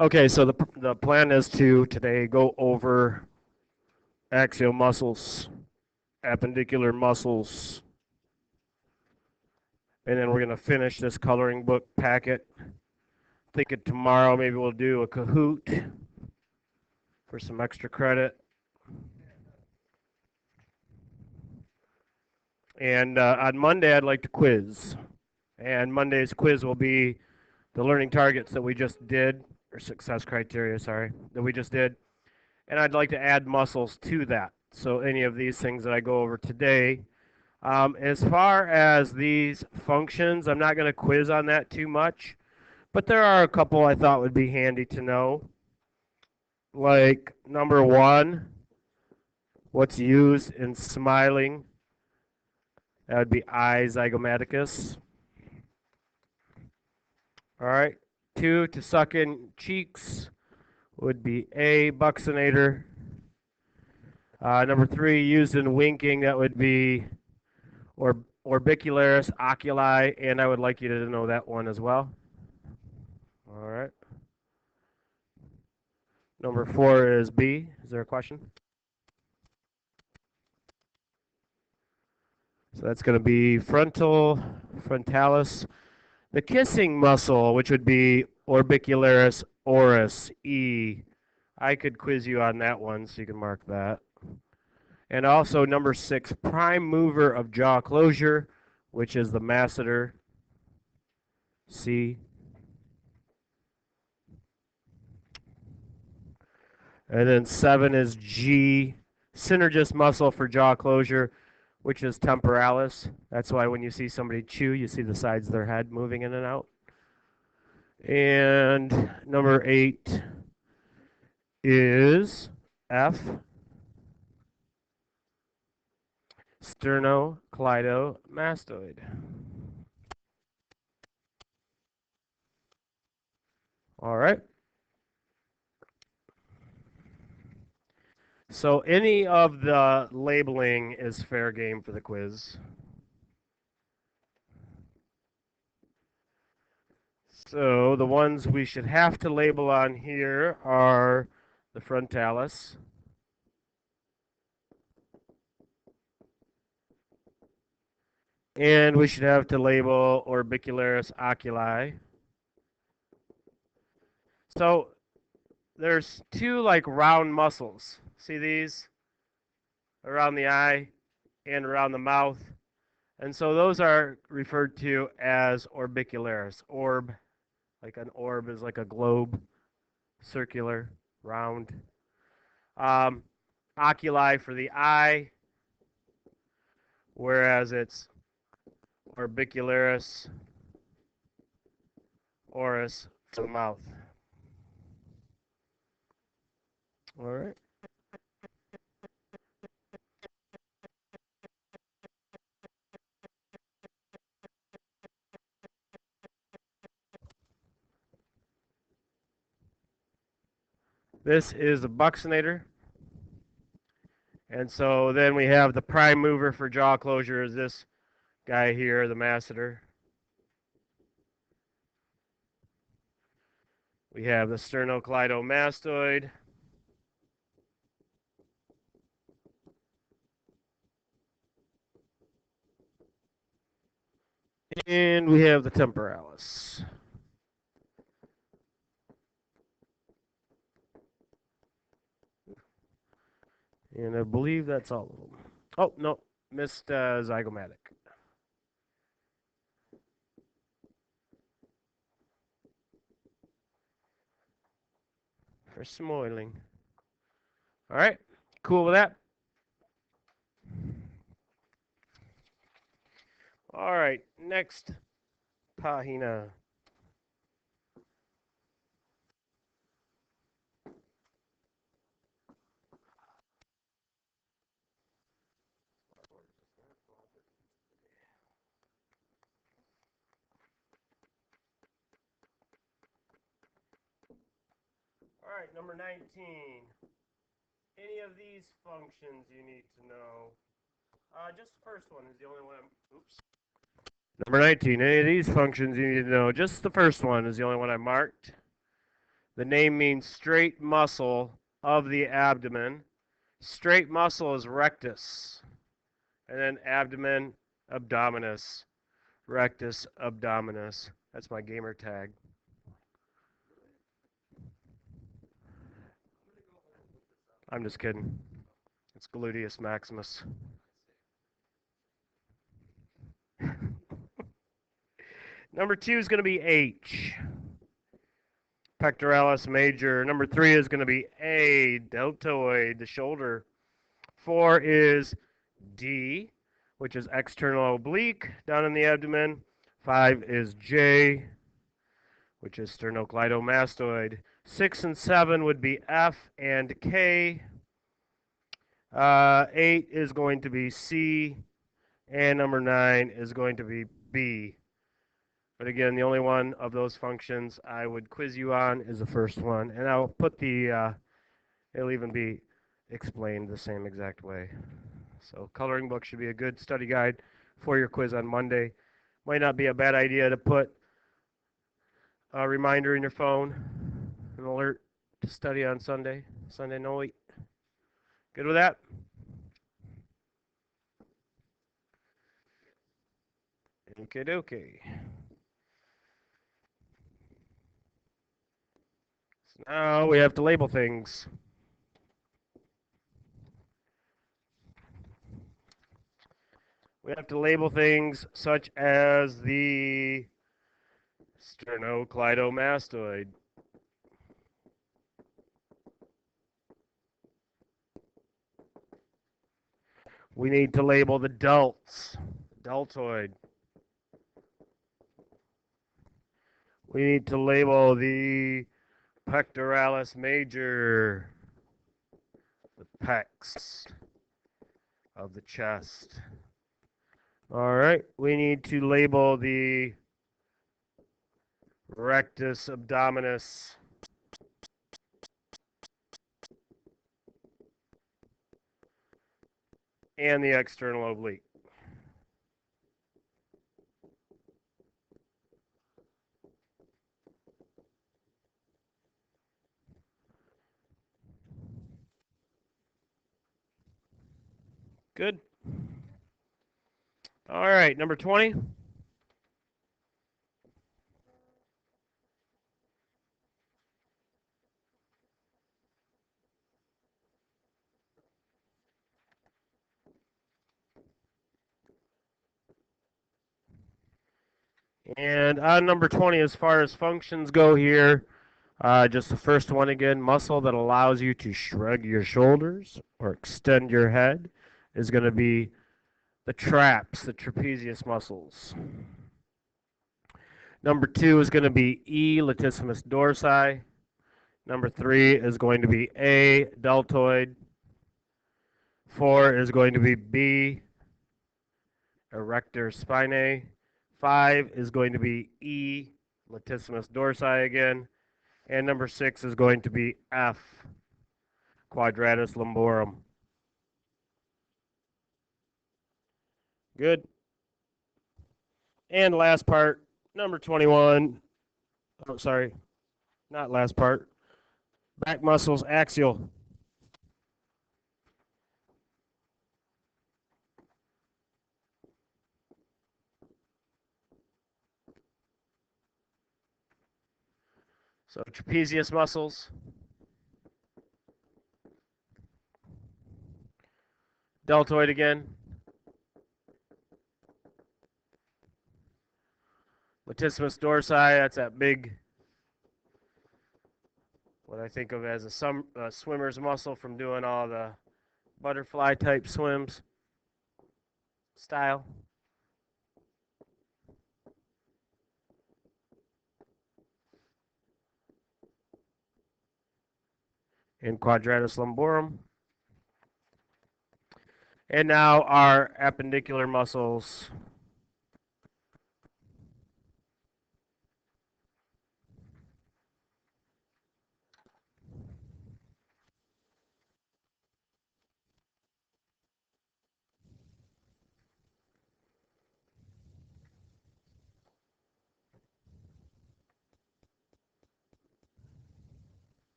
Okay, so the plan is to today go over axial muscles, appendicular muscles, and then we're going to finish this coloring book packet. Thinking tomorrow maybe we'll do a Kahoot for some extra credit. And on Monday I'd like to quiz. And Monday's quiz will be the learning targets that we just did, or success criteria, sorry, that we just did. And I'd like to add muscles to that. So any of these things that I go over today. As far as these functions, I'm not going to quiz on that too much, but there are a couple I thought would be handy to know. Like number one, what's used in smiling? That would be I zygomaticus. All right. Two, to suck in cheeks would be A buccinator. Number three, used in winking, that would be orbicularis oculi, and I would like you to know that one as well. All right. Number four is B. Is there a question? So that's going to be frontalis. The kissing muscle, which would be orbicularis oris, E. I could quiz you on that one, so you can mark that. And also number six, prime mover of jaw closure, which is the masseter, C. And then seven is G, synergist muscle for jaw closure, which is temporalis. That's why when you see somebody chew, you see the sides of their head moving in and out. And number eight is F, sternocleidomastoid. All right. So any of the labeling is fair game for the quiz. So the ones we should have to label on here are the frontalis, and we should have to label orbicularis oculi. So there's two like round muscles. See these? Around the eye and around the mouth. And so those are referred to as orbicularis. Orb, like an orb is like a globe, circular, round. Oculi for the eye, whereas it's orbicularis oris for the mouth. All right. This is the buccinator. And so then we have the prime mover for jaw closure is this guy here, the masseter. We have the sternocleidomastoid. And we have the temporalis. And I believe that's all of them. Oh, no, missed zygomatic. For smiling. All right, cool with that? All right, next pagina. All right, number 19. Any of these functions you need to know. Just the first one is the only one oops. Number 19, any of these functions you need to know. Just the first one is the only one I marked. The name means straight muscle of the abdomen. Straight muscle is rectus, and then abdomen, abdominis, rectus abdominis. That's my gamer tag. I'm just kidding. It's gluteus maximus. Number 2 is going to be H, pectoralis major. Number 3 is going to be A, deltoid, the shoulder. 4 is D, which is external oblique down in the abdomen. 5 is J, which is sternocleidomastoid. 6 and 7 would be F and K. 8 is going to be C, and number 9 is going to be B. But again, the only one of those functions I would quiz you on is the first one, and I'll put the, it'll even be explained the same exact way. So coloring book should be a good study guide for your quiz on Monday. Might not be a bad idea to put a reminder in your phone, an alert to study on Sunday night. Good with that? Okay, dokie. So now we have to label things. We have to label things such as the sternocleidomastoid. We need to label the deltoid. We need to label the pectoralis major, the pecs of the chest. All right, we need to label the rectus abdominis. And the external oblique. Good. All right, number 20. And on number 20, as far as functions go here, just the first one again, muscle that allows you to shrug your shoulders or extend your head is going to be the traps, the trapezius muscles. Number 2 is going to be E, latissimus dorsi. Number 3 is going to be A, deltoid. 4 is going to be B, erector spinae. 5 is going to be E, latissimus dorsi again. And number 6 is going to be F, quadratus lumborum. Good. And last part, number 21. Oh, sorry, not last part. Back muscles, axial. So trapezius muscles. Deltoid again. Latissimus dorsi, that's that big, what I think of as a swimmer's muscle from doing all the butterfly type swims style. And quadratus lumborum. And now our appendicular muscles.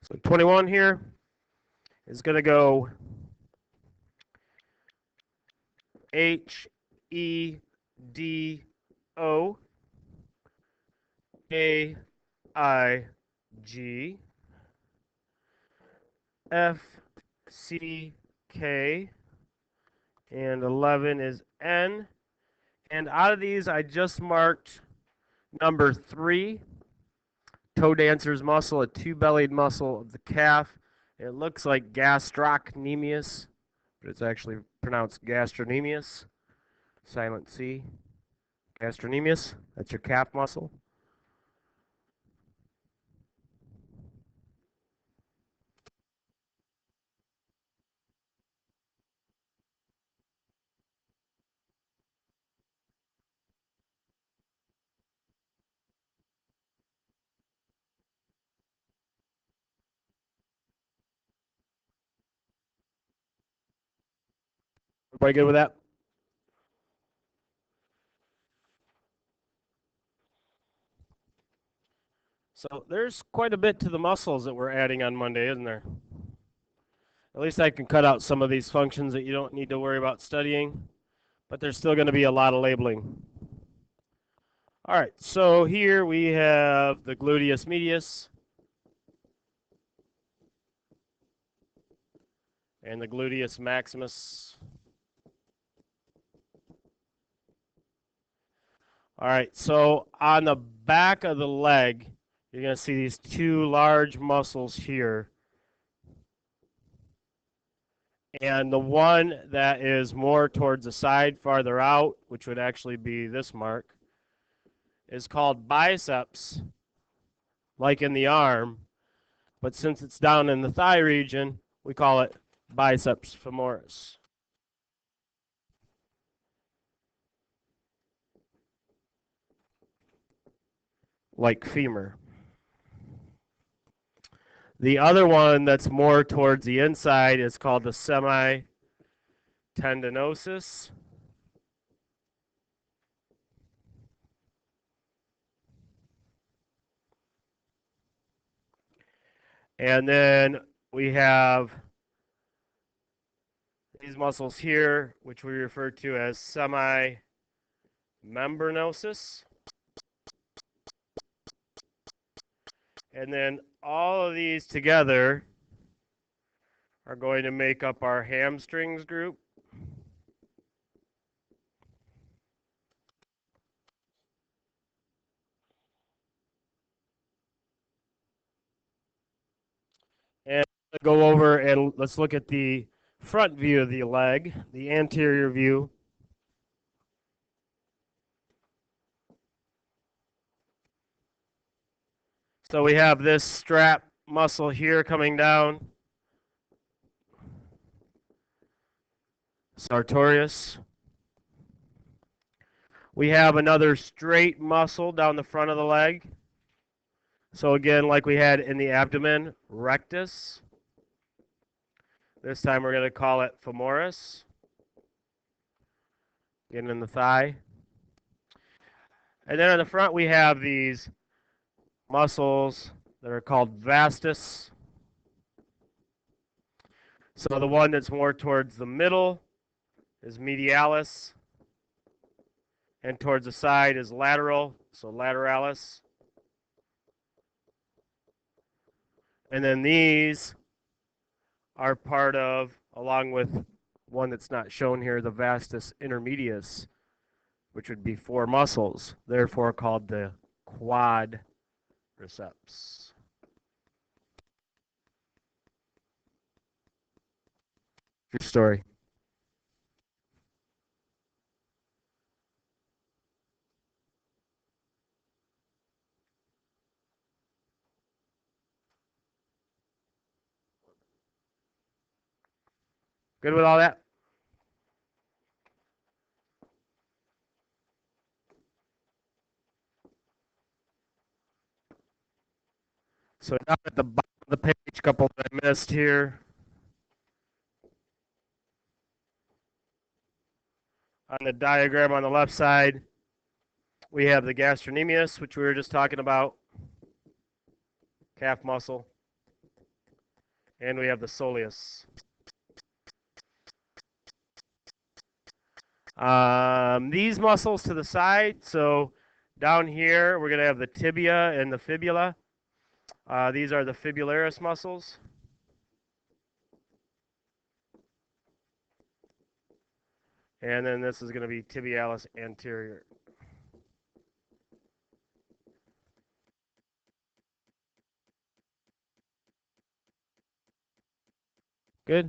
So 21 here is going to go H E D O A I G F C K, and 11 is N. And out of these, I just marked number 3, toe dancer's muscle, a two-bellied muscle of the calf. It looks like gastrocnemius, but it's actually pronounced gastrocnemius. Silent C. Gastrocnemius, that's your calf muscle. Everybody good with that? So there's quite a bit to the muscles that we're adding on Monday, isn't there? At least I can cut out some of these functions that you don't need to worry about studying, but there's still going to be a lot of labeling. All right, so here we have the gluteus medius and the gluteus maximus. All right, so on the back of the leg, you're going to see these two large muscles here. And the one that is more towards the side, farther out, which would actually be this mark, is called biceps, like in the arm. But since it's down in the thigh region, we call it biceps femoris. Like femur. The other one that's more towards the inside is called the semitendinosus. And then we have these muscles here, which we refer to as semimembranosus. And then all of these together are going to make up our hamstrings group. And go over and let's look at the front view of the leg, the anterior view. So we have this strap muscle here coming down, sartorius. We have another straight muscle down the front of the leg. So again, like we had in the abdomen, rectus. This time we're going to call it femoris. Again in the thigh. And then on the front we have these muscles that are called vastus. So the one that's more towards the middle is medialis, and towards the side is lateral, so lateralis. And then these are part of, along with one that's not shown here, the vastus intermedius, which would be 4 muscles, therefore called the quadriceps. True story. Good with all that? So down at the bottom of the page, a couple that I missed here. On the diagram on the left side, we have the gastrocnemius, which we were just talking about, calf muscle. And we have the soleus. These muscles to the side, so down here we're going to have the tibia and the fibula. These are the fibularis muscles. And then this is going to be tibialis anterior. Good.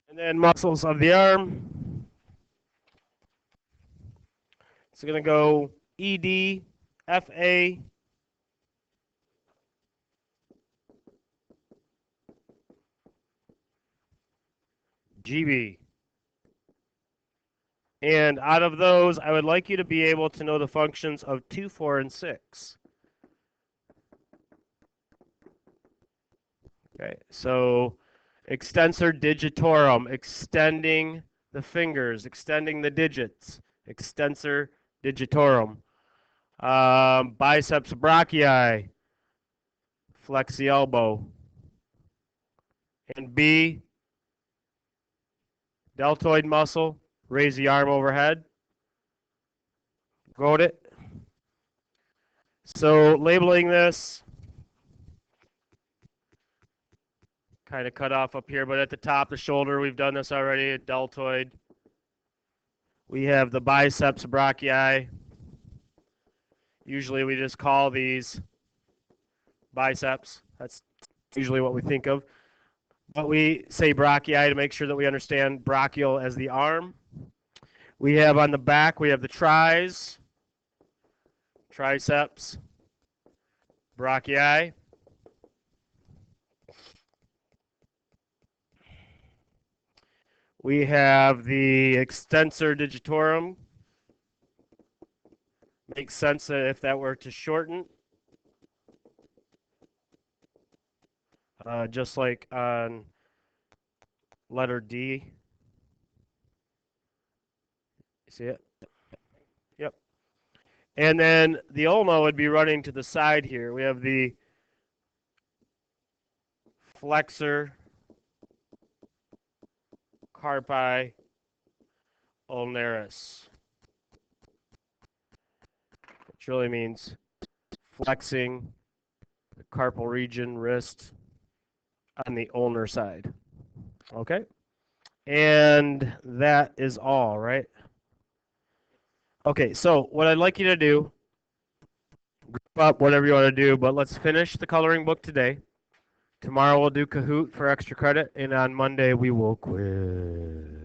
And then muscles of the arm. It's going to go ED, FA, GB. And out of those, I would like you to be able to know the functions of 2, 4, and 6. Okay, so extensor digitorum, extending the fingers, extending the digits, extensor digitorum. Biceps brachii, flex the elbow. And B, deltoid muscle, raise the arm overhead. Got it? So labeling this, kind of cut off up here, but at the top, the shoulder, we've done this already, a deltoid. We have the biceps brachii. Usually we just call these biceps. That's usually what we think of. But we say brachii to make sure that we understand brachial as the arm. We have on the back, we have the tris, triceps, brachii. We have the extensor digitorum. Makes sense that if that were to shorten, just like on letter D. You see it? Yep. And then the ulna would be running to the side here. We have the flexor carpi ulnaris, which really means flexing the carpal region, wrist, on the ulnar side. Okay? And that is all, right? Okay, so what I'd like you to do, group up whatever you want to do, but let's finish the coloring book today. Tomorrow we'll do Kahoot for extra credit, and on Monday we will quiz.